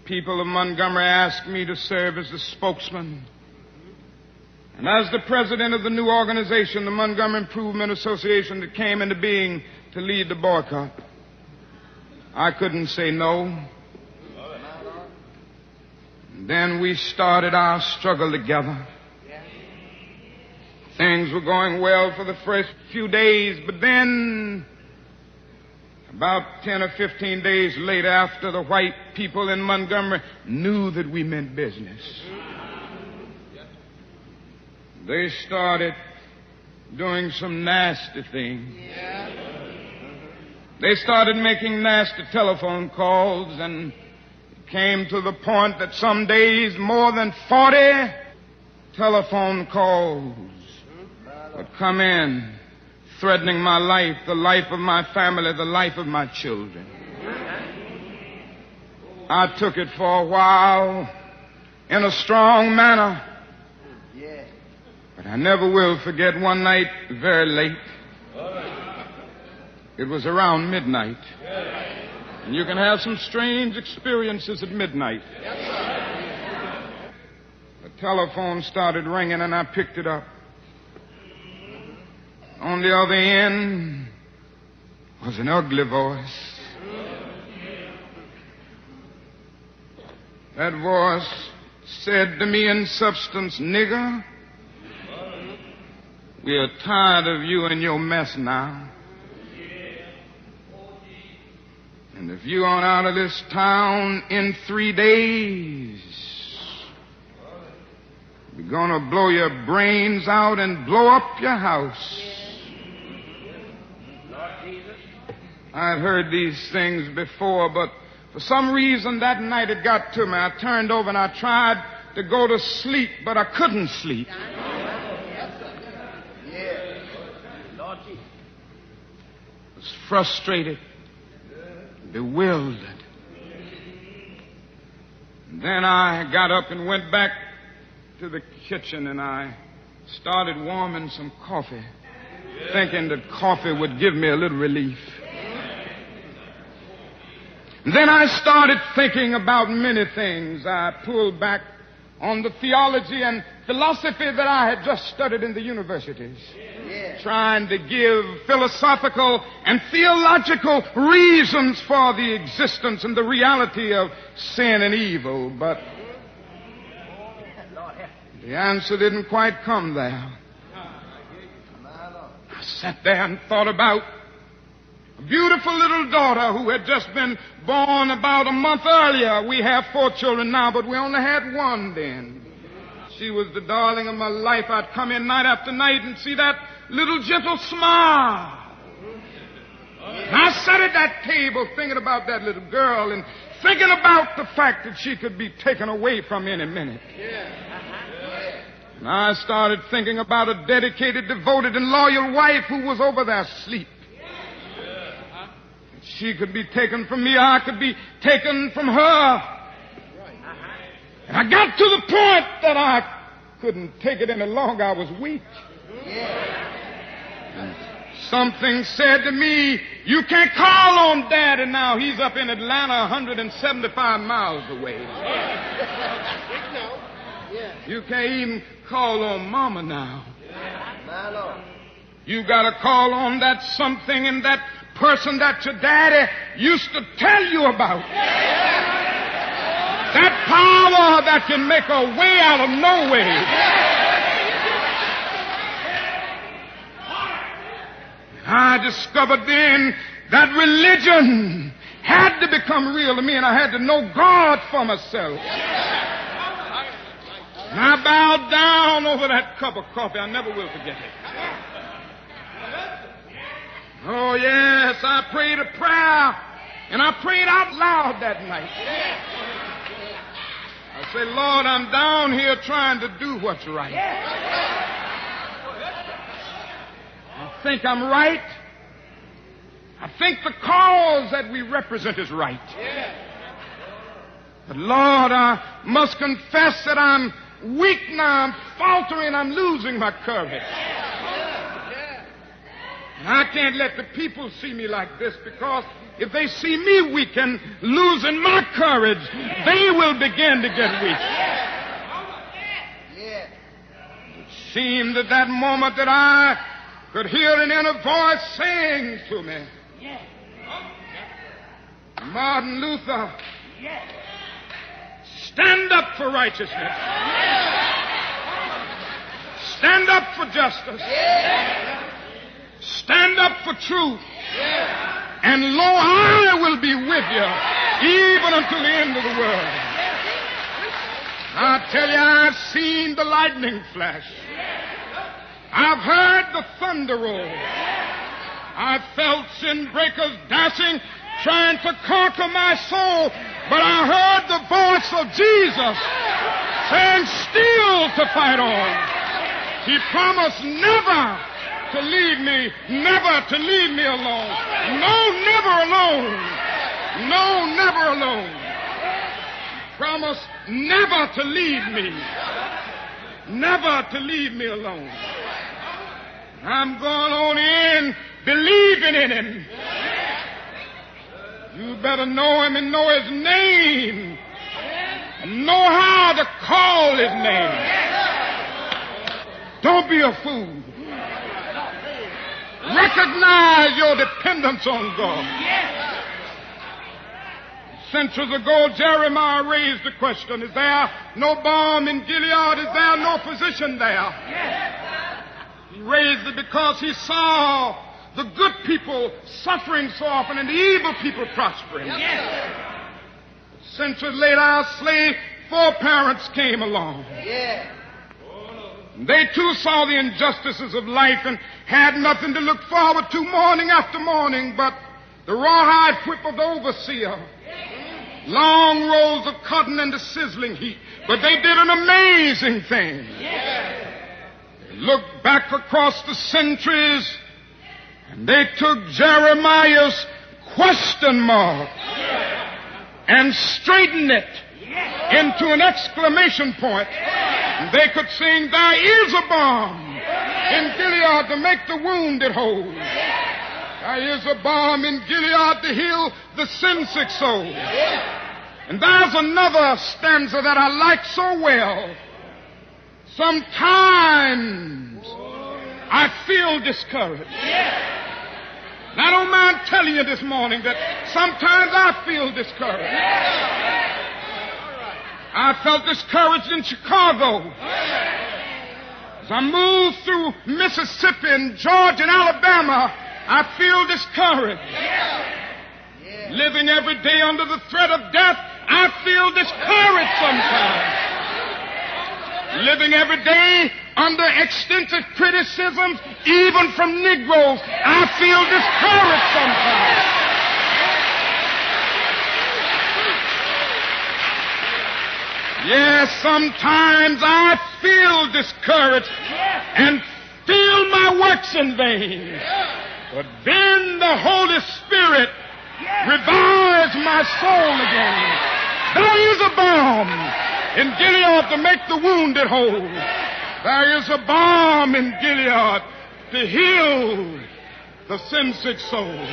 people of Montgomery asked me to serve as the spokesman. And as the president of the new organization, the Montgomery Improvement Association, that came into being to lead the boycott, I couldn't say no. And then we started our struggle together. Things were going well for the first few days, but then, about 10 or 15 days later, after the white people in Montgomery knew that we meant business, they started doing some nasty things. They started making nasty telephone calls, and it came to the point that some days more than 40 telephone calls would come in, threatening my life, the life of my family, the life of my children. I took it for a while in a strong manner, but I never will forget one night very late. It was around midnight. And you can have some strange experiences at midnight. The telephone started ringing and I picked it up. On the other end was an ugly voice. That voice said to me in substance, "Nigger, we are tired of you and your mess now. And if you aren't out of this town in 3 days, we're going to blow your brains out and blow up your house." I'd heard these things before, but for some reason that night it got to me. I turned over and I tried to go to sleep, but I couldn't sleep. I was frustrated, bewildered. And then I got up and went back to the kitchen and I started warming some coffee, thinking that coffee would give me a little relief. And then I started thinking about many things. I pulled back on the theology and philosophy that I had just studied in the universities, trying to give philosophical and theological reasons for the existence and the reality of sin and evil. But the answer didn't quite come there. I sat there and thought about a beautiful little daughter who had just been born about a month earlier. We have 4 children now, but we only had one then. She was the darling of my life. I'd come in night after night and see that little gentle smile. And I sat at that table thinking about that little girl and thinking about the fact that she could be taken away from any minute. And I started thinking about a dedicated, devoted, and loyal wife who was over there asleep. She could be taken from me, I could be taken from her. And I got to the point that I couldn't take it any longer. I was weak. And something said to me, "You can't call on Daddy now. He's up in Atlanta, 175 miles away. You can't even call on Mama now. You got to call on that something and that person that your daddy used to tell you about. That power that can make a way out of no way." I discovered then that religion had to become real to me, and I had to know God for myself. And I bowed down over that cup of coffee. I never will forget it. Oh, yes, I prayed a prayer, and I prayed out loud that night. I said, "Lord, I'm down here trying to do what's right. I think I'm right. I think the cause that we represent is right. But, Lord, I must confess that I'm weak now. I'm faltering. I'm losing my courage. And I can't let the people see me like this, because if they see me weak and losing my courage, they will begin to get weak. It seemed at that moment that I could hear an inner voice saying to me, Martin Luther, stand up for righteousness. Stand up for justice. Stand up for truth. And lo, I will be with you even until the end of the world. I tell you, I've seen the lightning flash. I've heard the thunder roll. I've felt sin breakers dashing, trying to conquer my soul. But I heard the voice of Jesus saying, still to fight on. He promised never to leave me, never to leave me alone. No, never alone. No, never alone. He promised never to leave me, never to leave me alone. I'm going on in believing in him. You better know him and know his name and know how to call his name. Don't be a fool. Recognize your dependence on God. Centuries ago, Jeremiah raised the question, is there no balm in Gilead? Is there no physician there? He raised it because he saw the good people suffering so often and the evil people prospering. Centuries later, our slave foreparents came along. They too saw the injustices of life and had nothing to look forward to morning after morning but the rawhide whip of the overseer, long rolls of cotton and the sizzling heat. But they did an amazing thing. They looked back across the centuries and they took Jeremiah's question mark and straightened it into an exclamation point. They could sing, there is a balm in Gilead to make the wounded whole. There is a balm in Gilead to heal the sin-sick soul. And there's another stanza that I like so well. Sometimes I feel discouraged. And I don't mind telling you this morning that sometimes I feel discouraged. I felt discouraged in Chicago. As I moved through Mississippi and Georgia and Alabama, I feel discouraged. Living every day under the threat of death, I feel discouraged sometimes. Living every day under extensive criticisms, even from Negroes, I feel discouraged sometimes. Yes, sometimes I feel discouraged and feel my works in vain. But then the Holy Spirit revives my soul again. There is a balm in Gilead to make the wounded whole. There is a balm in Gilead to heal the sin-sick soul.